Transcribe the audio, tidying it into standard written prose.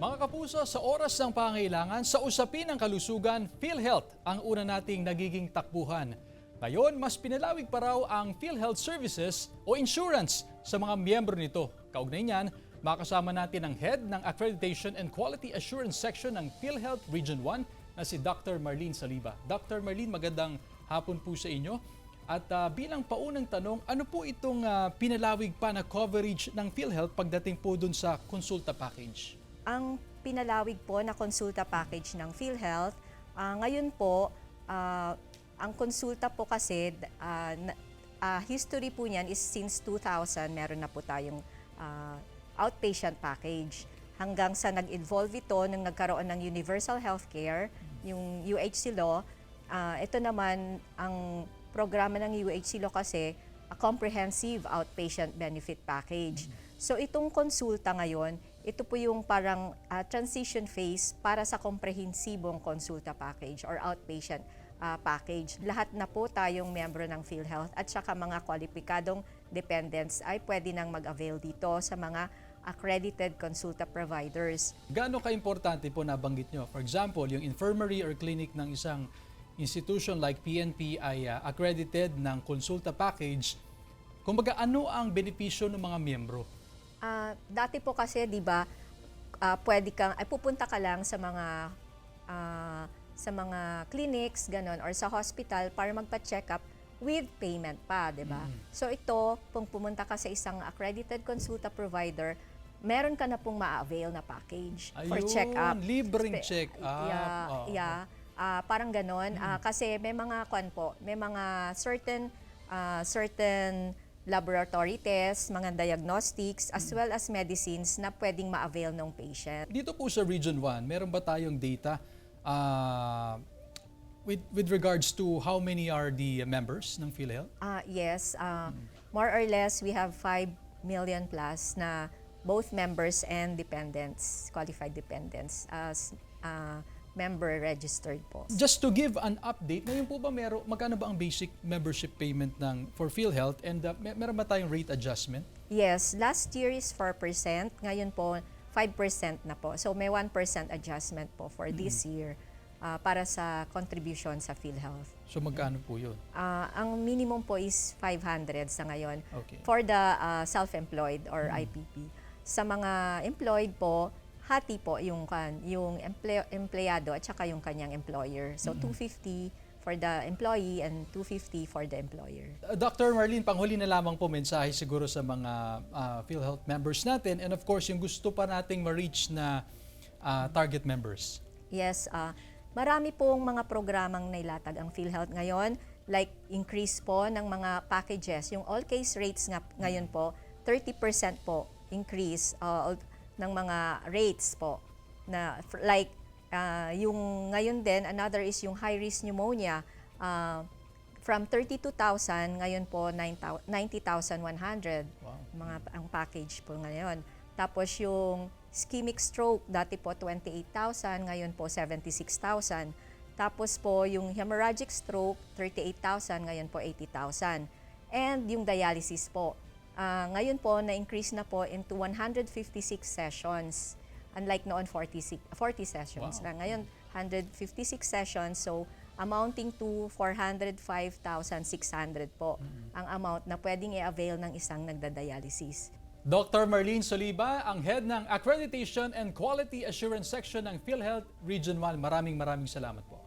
Mga kapuso, sa oras ng pangailangan, sa usapin ng kalusugan, PhilHealth ang una nating nagiging takbuhan. Ngayon, mas pinalawig pa raw ang PhilHealth Services o insurance sa mga miyembro nito. Kaugnay niyan, makasama natin ang Head ng Accreditation and Quality Assurance Section ng PhilHealth Region 1 na si Dr. Marlene Saliba. Dr. Marlene, magandang hapon po sa inyo. At bilang paunang tanong, ano po itong pinalawig pa na coverage ng PhilHealth pagdating po dun sa konsulta package? Ang pinalawig po na konsulta package ng PhilHealth, ngayon po, ang konsulta po kasi, history po niyan is since 2000, meron na po tayong outpatient package. Hanggang sa nag-evolve ito nung nagkaroon ng Universal Healthcare, yung UHC Law. Ito naman, ang programa ng UHC Law kasi, a comprehensive outpatient benefit package. So itong konsulta ngayon, ito po yung parang transition phase para sa komprehensibong konsulta package or outpatient package. Lahat na po tayong miyembro ng PhilHealth at saka mga kwalipikadong dependents ay pwede nang mag-avail dito sa mga accredited consulta providers. Gaano ka-importante po nabanggit nyo? For example, yung infirmary or clinic ng isang institution like PNP ay accredited ng konsulta package. Kumbaga, ano ang benepisyo ng mga miyembro? Dati po kasi, di ba, pupunta ka lang sa mga clinics, ganon, or sa hospital para magpa-check up with payment pa, di ba? So ito, kung pumunta ka sa isang accredited consulta provider, meron ka na pong ma-avail na package for check-up. Libreng check-up. Parang ganon. Kasi may mga may mga certain laboratory tests, mga diagnostics, as well as medicines na pwedeng ma-avail ng patient. Dito po sa Region 1, meron ba tayong data with regards to how many are the members ng PhilHealth? Yes, more or less we have 5 million plus na both members and dependents, qualified dependents as member registered po. Just to give an update, ngayon po ba magkano ba ang basic membership payment for PhilHealth and meron ba tayong rate adjustment? Yes, last year is 4%, ngayon po 5% na po. So may 1% adjustment po for this year para sa contribution sa PhilHealth. So magkano po yun? Ang minimum po is 500 sa ngayon for the self-employed or IPP. Sa mga employed po, hati po yung empleyado at saka yung kanyang employer. So 250 for the employee and 250 for the employer. Dr. Marlene, panghuli na lamang po mensahe siguro sa mga PhilHealth members natin and of course yung gusto pa nating ma-reach na target members. Yes, marami pong mga programang nailatag ang PhilHealth ngayon, like increase po ng mga packages. Yung all case rates ngayon po, 30% po increase ng mga rates po na like yung ngayon din, another is yung high risk pneumonia from 32,000 ngayon po 90,100. Wow. Ang package po ngayon. Tapos yung ischemic stroke dati po 28,000 ngayon po 76,000. Tapos po yung hemorrhagic stroke 38,000 ngayon po 80,000. And yung dialysis po ngayon po, na-increase na po into 156 sessions. Unlike noon, 40 sessions. Wow. Ngayon, 156 sessions. So, amounting to 405,600 po ang amount na pwedeng i-avail ng isang nagda-dialysis. Dr. Marlene Saliba, ang Head ng Accreditation and Quality Assurance Section ng PhilHealth Region 1. Maraming salamat po.